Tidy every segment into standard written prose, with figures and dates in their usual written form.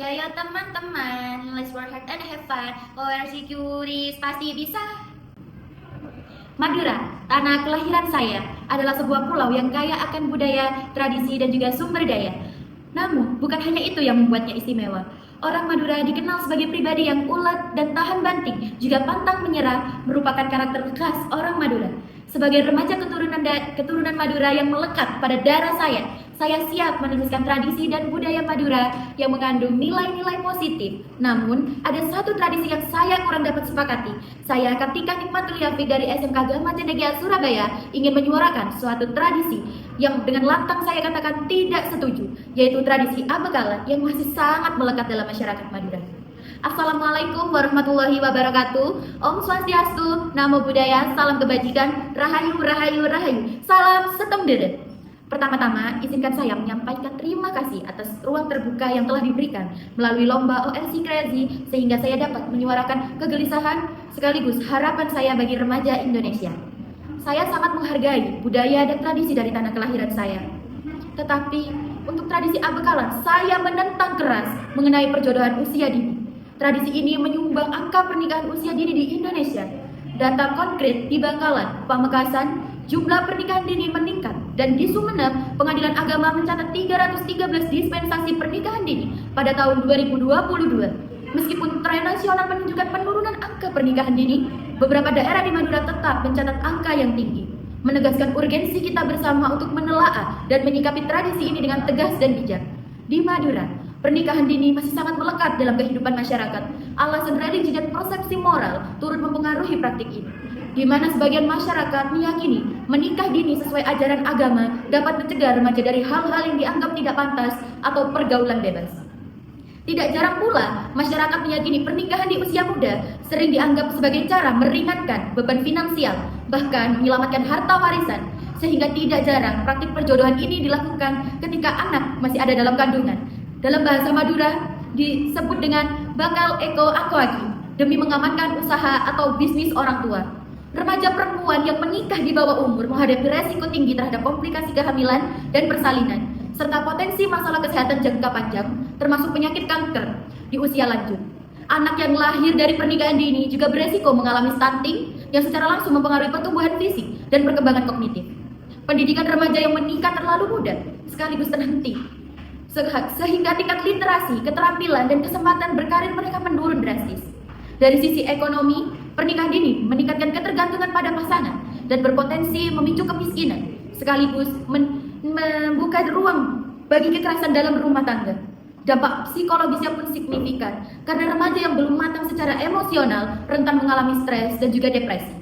Yayo teman-teman, let's work hard and have fun. ORC Curies pasti bisa. Madura, tanah kelahiran saya, adalah sebuah pulau yang kaya akan budaya, tradisi, dan juga sumber daya. Namun, bukan hanya itu yang membuatnya istimewa. Orang Madura dikenal sebagai pribadi yang ulet dan tahan banting, juga pantang menyerah, merupakan karakter khas orang Madura. Sebagai remaja keturunan Madura yang melekat pada darah saya siap meneruskan tradisi dan budaya Madura yang mengandung nilai-nilai positif. Namun, ada satu tradisi yang saya kurang dapat sepakati. Saya, Kartika Nikmatul Yafiq dari SMK Gama Cendekia, Surabaya, ingin menyuarakan suatu tradisi yang dengan lantang saya katakan tidak setuju, yaitu tradisi abekalan yang masih sangat melekat dalam masyarakat Madura. Assalamualaikum warahmatullahi wabarakatuh. Om Swastiastu, Namo Buddhaya, salam kebajikan, Rahayu, Rahayu, Rahayu, salam setem dede. Pertama-tama, izinkan saya menyampaikan terima kasih atas ruang terbuka yang telah diberikan melalui lomba ORC Crazy, sehingga saya dapat menyuarakan kegelisahan sekaligus harapan saya bagi remaja Indonesia. Saya sangat menghargai budaya dan tradisi dari tanah kelahiran saya. Tetapi, untuk tradisi abekalan, saya menentang keras mengenai perjodohan usia dini. Tradisi ini menyumbang angka pernikahan usia dini di Indonesia. Data konkret di Bangkalan, Pamekasan, jumlah pernikahan dini meningkat, dan di Sumeneb, Pengadilan Agama mencatat 313 dispensasi pernikahan dini pada tahun 2022. Meskipun tren nasional menunjukkan penurunan angka pernikahan dini, beberapa daerah di Madura tetap mencatat angka yang tinggi, menegaskan urgensi kita bersama untuk menelaah dan menyikapi tradisi ini dengan tegas dan bijak. Di Madura, pernikahan dini masih sangat melekat dalam kehidupan masyarakat. Alasan religi dan persepsi moral turut mempengaruhi praktik ini, di mana sebagian masyarakat meyakini menikah dini sesuai ajaran agama dapat mencegah remaja dari hal-hal yang dianggap tidak pantas atau pergaulan bebas. Tidak jarang pula masyarakat meyakini pernikahan di usia muda sering dianggap sebagai cara meringankan beban finansial, bahkan menyelamatkan harta warisan, sehingga tidak jarang praktik perjodohan ini dilakukan ketika anak masih ada dalam kandungan. Dalam bahasa Madura disebut dengan bakal eko akoaki, demi mengamankan usaha atau bisnis orang tua. Remaja perempuan yang menikah di bawah umur menghadapi resiko tinggi terhadap komplikasi kehamilan dan persalinan, serta potensi masalah kesehatan jangka panjang, termasuk penyakit kanker di usia lanjut. Anak yang lahir dari pernikahan dini juga beresiko mengalami stunting yang secara langsung mempengaruhi pertumbuhan fisik dan perkembangan kognitif. Pendidikan remaja yang menikah terlalu muda sekaligus terhenti, sehingga tingkat literasi, keterampilan, dan kesempatan berkarir mereka menurun drastis. Dari sisi ekonomi, pernikahan dini meningkatkan ketergantungan pada pasangan dan berpotensi memicu kemiskinan, sekaligus membuka ruang bagi kekerasan dalam rumah tangga. Dampak psikologisnya pun signifikan, karena remaja yang belum matang secara emosional rentan mengalami stres dan juga depresi.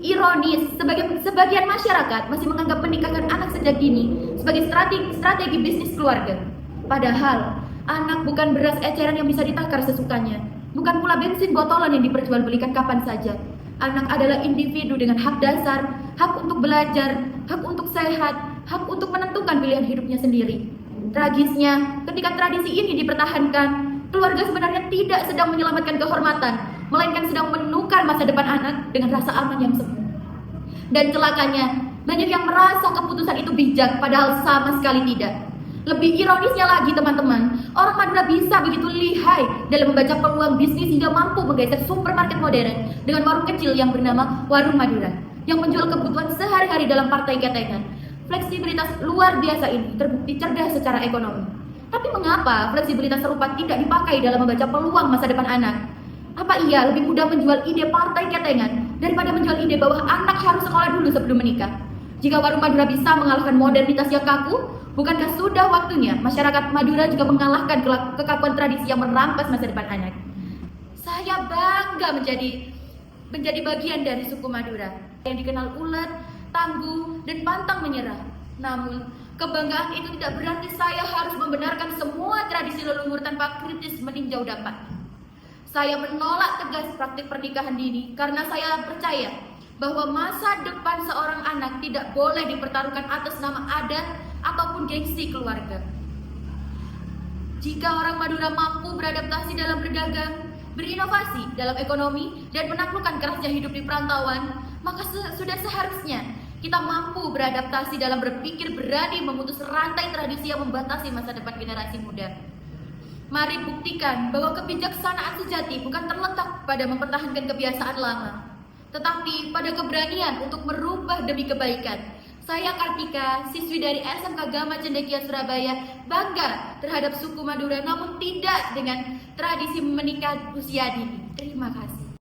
Ironis, sebagian masyarakat masih menganggap pernikahan anak sejak dini sebagai strategi bisnis keluarga. Padahal, anak bukan beras eceran yang bisa ditakar sesukanya, bukan pula bensin botolan yang diperjualbelikan kapan saja. Anak adalah individu dengan hak dasar, hak untuk belajar, hak untuk sehat, hak untuk menentukan pilihan hidupnya sendiri. Tragisnya, ketika tradisi ini dipertahankan, keluarga sebenarnya tidak sedang menyelamatkan kehormatan, melainkan sedang menukar masa depan anak dengan rasa aman yang semu. Dan celakanya, banyak yang merasa keputusan itu bijak, padahal sama sekali tidak. Lebih ironisnya lagi teman-teman, orang Madura bisa begitu lihai dalam membaca peluang bisnis hingga mampu menggeser supermarket modern dengan warung kecil yang bernama Warung Madura, yang menjual kebutuhan sehari-hari dalam partai ketengan. Fleksibilitas luar biasa ini terbukti cerdas secara ekonomi. Tapi mengapa fleksibilitas serupa tidak dipakai dalam membaca peluang masa depan anak? Apa iya lebih mudah menjual ide partai ketengan daripada menjual ide bahwa anak harus sekolah dulu sebelum menikah? Jika Warung Madura bisa mengalahkan modernitas yang kaku, bukankah sudah waktunya masyarakat Madura juga mengalahkan kekakuan tradisi yang merampas masa depan anak? Saya bangga menjadi bagian dari suku Madura yang dikenal ulet, tangguh, dan pantang menyerah. Namun, kebanggaan itu tidak berarti saya harus membenarkan semua tradisi leluhur tanpa kritis meninjau dampak. Saya menolak tegas praktik pernikahan dini karena saya percaya bahwa masa depan seorang anak tidak boleh dipertaruhkan atas nama adat ataupun gengsi keluarga. Jika orang Madura mampu beradaptasi dalam berdagang, berinovasi dalam ekonomi, dan menaklukkan kerasnya hidup di perantauan, maka sudah seharusnya kita mampu beradaptasi dalam berpikir berani memutus rantai tradisi yang membatasi masa depan generasi muda. Mari buktikan bahwa kebijaksanaan sejati bukan terletak pada mempertahankan kebiasaan lama, tetapi pada keberanian untuk merubah demi kebaikan. Saya Kartika, siswi dari SMK Gama Cendekia Surabaya, bangga terhadap suku Madura namun tidak dengan tradisi menikah usia dini. Terima kasih.